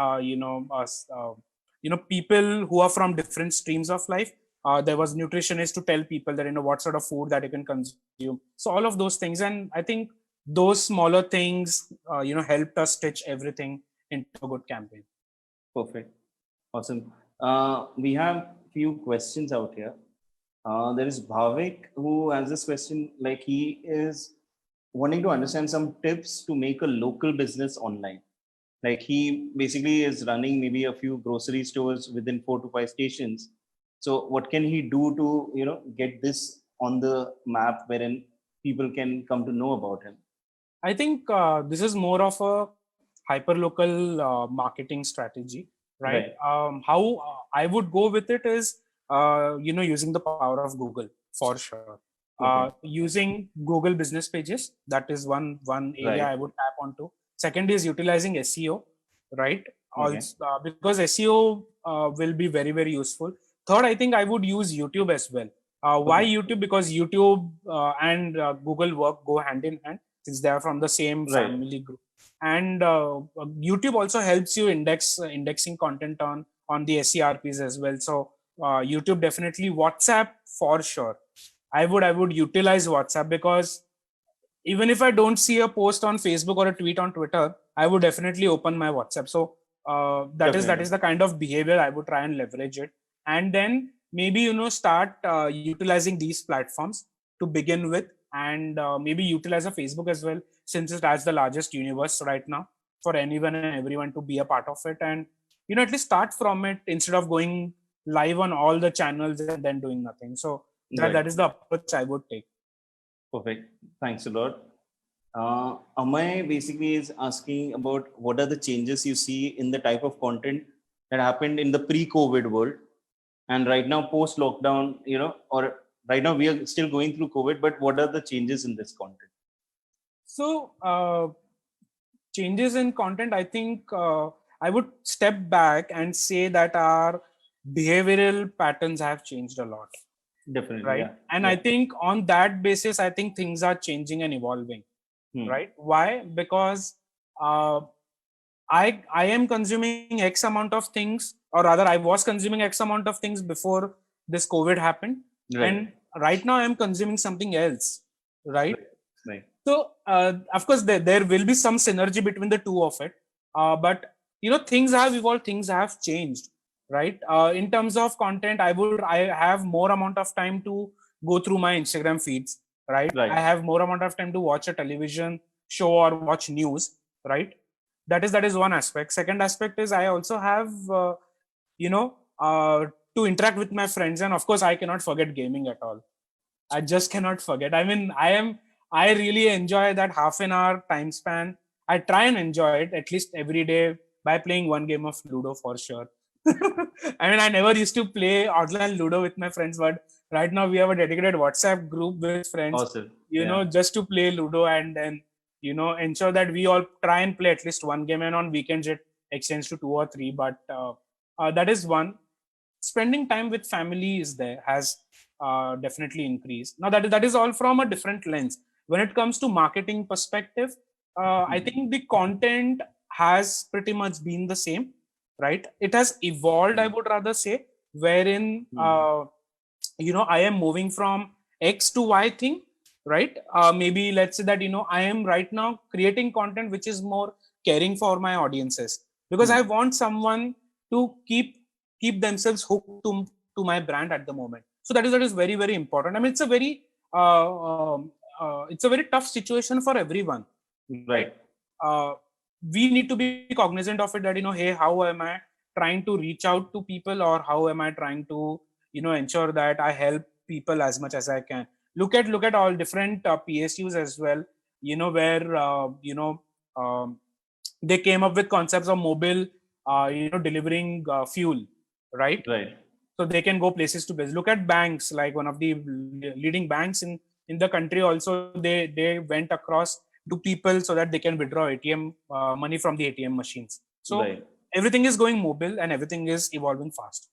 Speaker 1: people who are from different streams of life. There was nutritionist to tell people that what sort of food that you can consume. So all of those things, and I think those smaller things helped us stitch everything into a good campaign.
Speaker 2: Perfect. Awesome. We have few questions out here. There is Bhavik who has this question. Like, he is wanting to understand some tips to make a local business online. Like, he basically is running maybe a few grocery stores within 4 to 5 stations. So what can he do to get this on the map wherein people can come to know about him?
Speaker 1: I think this is more of a hyper-local marketing strategy, right?
Speaker 2: Right.
Speaker 1: How I would go with it is, using the power of Google for sure.
Speaker 2: Okay.
Speaker 1: Using Google business pages, that is one area
Speaker 2: Right.
Speaker 1: I would tap onto. Second is utilizing SEO, right?
Speaker 2: Okay.
Speaker 1: Also, because SEO will be very, very useful. Third, I think I would use YouTube as well. Why
Speaker 2: Okay.
Speaker 1: YouTube? Because YouTube and Google go hand in hand, since they are from the same
Speaker 2: Right.
Speaker 1: family group. And YouTube also helps you indexing content on the SERPs as well. So YouTube definitely. WhatsApp for sure. I would utilize WhatsApp, because even if I don't see a post on Facebook or a tweet on Twitter, I would definitely open my WhatsApp. So that
Speaker 2: Definitely.
Speaker 1: is the kind of behavior I would try and leverage it, and then maybe start utilizing these platforms to begin with, and maybe utilize a Facebook as well, since it has the largest universe right now for anyone and everyone to be a part of it, and at least start from it instead of going live on all the channels and then doing nothing. So that
Speaker 2: Right.
Speaker 1: is the approach I would take.
Speaker 2: Perfect. Thanks a lot. Amay basically is asking about what are the changes you see in the type of content that happened in the pre-COVID world, and right now post-lockdown, or right now we are still going through COVID, but what are the changes in this content?
Speaker 1: So changes in content, I think I would step back and say that our behavioral patterns have changed a lot,
Speaker 2: Definitely,
Speaker 1: right?
Speaker 2: yeah.
Speaker 1: And I
Speaker 2: Yeah.
Speaker 1: think on that basis, I think things are changing and evolving, right? Why? Because uh, I am consuming X amount of things, or rather, I was consuming X amount of things before this COVID happened,
Speaker 2: Right.
Speaker 1: and right now I'm consuming something else, right?
Speaker 2: Right. Right.
Speaker 1: So of course there will be some synergy between the two of it, but things have evolved, things have changed, right? In terms of content, I have more amount of time to go through my Instagram feeds, right?
Speaker 2: Right.
Speaker 1: I have more amount of time to watch a television show or watch news, right? That is one aspect. Second aspect is I also have you know to interact with my friends, and of course I cannot forget gaming at all. I just cannot forget. I mean, I really enjoy that half an hour time span. I try and enjoy it at least every day by playing one game of Ludo for sure. I mean, I never used to play online Ludo with my friends, but right now we have a dedicated WhatsApp group with friends,
Speaker 2: Awesome. Yeah.
Speaker 1: just to play Ludo, and then, ensure that we all try and play at least one game, and on weekends it extends to two or three. But that is one. Spending time with family is there, has definitely increased. Now that is all from a different lens. When it comes to marketing perspective, I think the content has pretty much been the same, right? It has evolved, I would rather say, wherein I am moving from X to Y thing, right? Maybe let's say that I am right now creating content which is more caring for my audiences, because I want someone to keep themselves hooked to my brand at the moment. So that is very, very important. I mean, it's a very tough situation for everyone,
Speaker 2: Right.
Speaker 1: uh, we need to be cognizant of it, that hey, how am I trying to reach out to people, or how am I trying to ensure that I help people as much as I can. Look at all different PSUs as well, where they came up with concepts of mobile delivering fuel, right?
Speaker 2: Right.
Speaker 1: So they can go places to base. Look at banks, like one of the leading banks in the country. Also, they went across to people so that they can withdraw ATM money from the ATM machines. So
Speaker 2: Right.
Speaker 1: everything is going mobile and everything is evolving fast.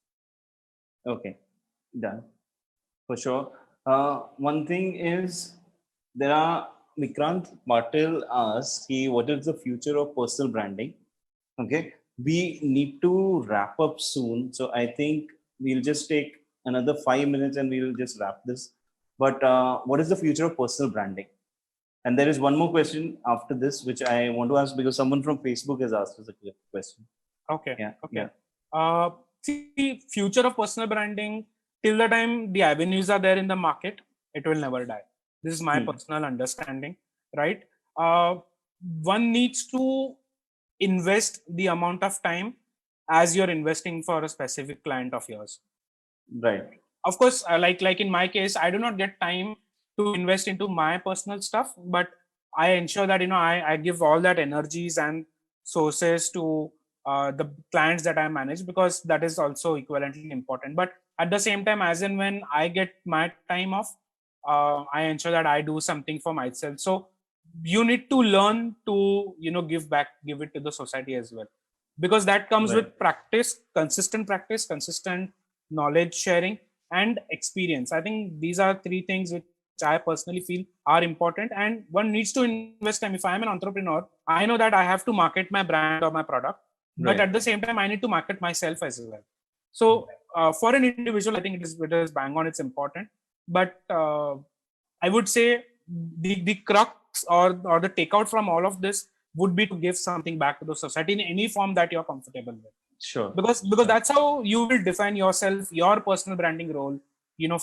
Speaker 2: Okay. Done. For sure. One thing is, there are Vikrant Patil asks, what is the future of personal branding? Okay. We need to wrap up soon. So I think we'll just take another 5 minutes and we'll just wrap this. But what is the future of personal branding? And there is one more question after this, which I want to ask because someone from Facebook has asked us a question.
Speaker 1: Okay.
Speaker 2: Yeah.
Speaker 1: Okay.
Speaker 2: Yeah.
Speaker 1: See, future of personal branding, till the time the avenues are there in the market, it will never die. This is my personal understanding, right? One needs to invest the amount of time as you're investing for a specific client of yours.
Speaker 2: Right.
Speaker 1: Of course, like in my case, I do not get time to invest into my personal stuff, but I ensure that I give all that energies and sources to the clients that I manage, because that is also equivalently important. But at the same time, as and when I get my time off, I ensure that I do something for myself. So you need to learn to give it to the society as well, because that comes
Speaker 2: Right.
Speaker 1: with practice, consistent knowledge sharing, and experience. I think these are three things which I personally feel are important, and one needs to invest time. If I am an entrepreneur, I know that I have to market my brand or my product, but
Speaker 2: Right.
Speaker 1: at the same time I need to market myself as well. So for an individual, I think it is bang on, it's important. But I would say the crux or the takeout from all of this would be to give something back to the society in any form that you're comfortable with,
Speaker 2: Sure.
Speaker 1: because that's how you will define yourself, your personal branding role,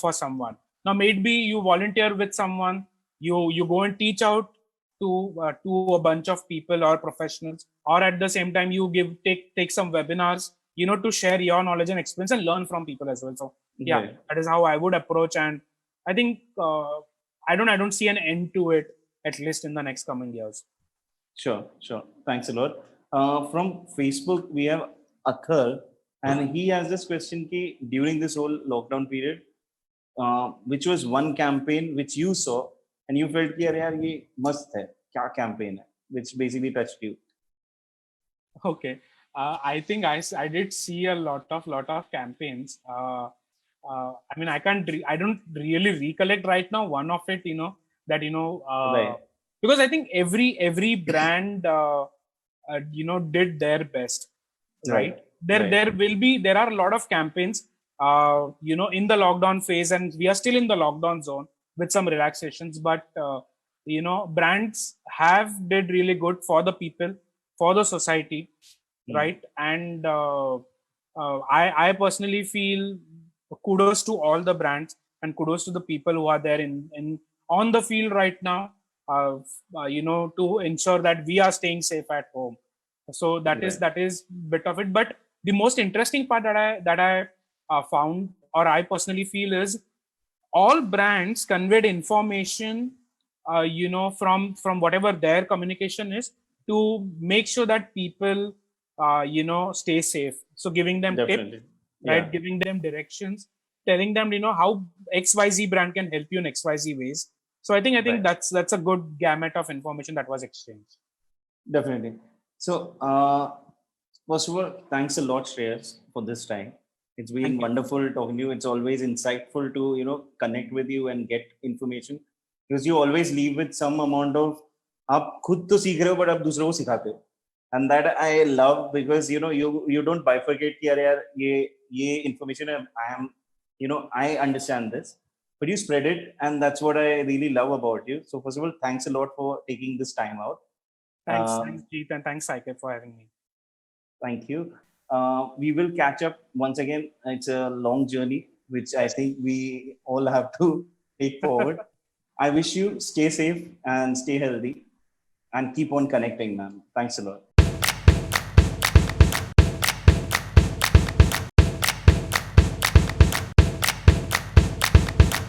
Speaker 1: for someone. Now maybe you volunteer with someone, you go and teach out to a bunch of people or professionals, or at the same time you take some webinars, to share your knowledge and experience and learn from people as well. So yeah,
Speaker 2: Right.
Speaker 1: that is how I would approach, and I think I don't see an end to it, at least in the next coming years.
Speaker 2: Sure, sure. Thanks a lot. From Facebook, we have Akhar, and he has this question: ki, during this whole lockdown period, which was one campaign which you saw and you felt कि अरे यार ये मस्त है, क्या campaign है, which basically touched you.
Speaker 1: Okay. I think I did see a lot of campaigns. I mean, I don't really recollect right now one of it, that,
Speaker 2: Right.
Speaker 1: because I think every brand, did their best, right?
Speaker 2: Right.
Speaker 1: There are a lot of campaigns, in the lockdown phase, and we are still in the lockdown zone with some relaxations, but, brands have did really good for the people, for the society, right? And I personally feel kudos to all the brands and kudos to the people who are there in on the field right now, to ensure that we are staying safe at home. So
Speaker 2: Right.
Speaker 1: that is bit of it. But the most interesting part that I found, or I personally feel, is all brands conveyed information, from whatever their communication is, to make sure that people stay safe. So giving them tips,
Speaker 2: Definitely.
Speaker 1: right,
Speaker 2: Yeah,
Speaker 1: giving them directions, telling them how XYZ brand can help you in XYZ ways. So I think
Speaker 2: right.
Speaker 1: that's a good gamut of information that was exchanged.
Speaker 2: Definitely. So, first of all, thanks a lot, Shreyas, for this time. It's been
Speaker 1: Thank you.
Speaker 2: wonderful talking to you. It's always insightful to, connect with you and get information because you always leave with some amount of, आप खुद तो सीख रहे हो but आप दूसरों को सिखाते हो. And that I love because, you don't bifurcate कि अरे यार ये information I am, I understand this, but you spread it, and that's what I really love about you. So first of all, thanks a lot for taking this time out.
Speaker 1: Thanks, Jeet, and thanks, Saike, for having me.
Speaker 2: Thank you. We will catch up once again. It's a long journey, which I
Speaker 1: Yes.
Speaker 2: think we all have to take forward. I wish you stay safe and stay healthy and keep on connecting, man. Thanks a lot.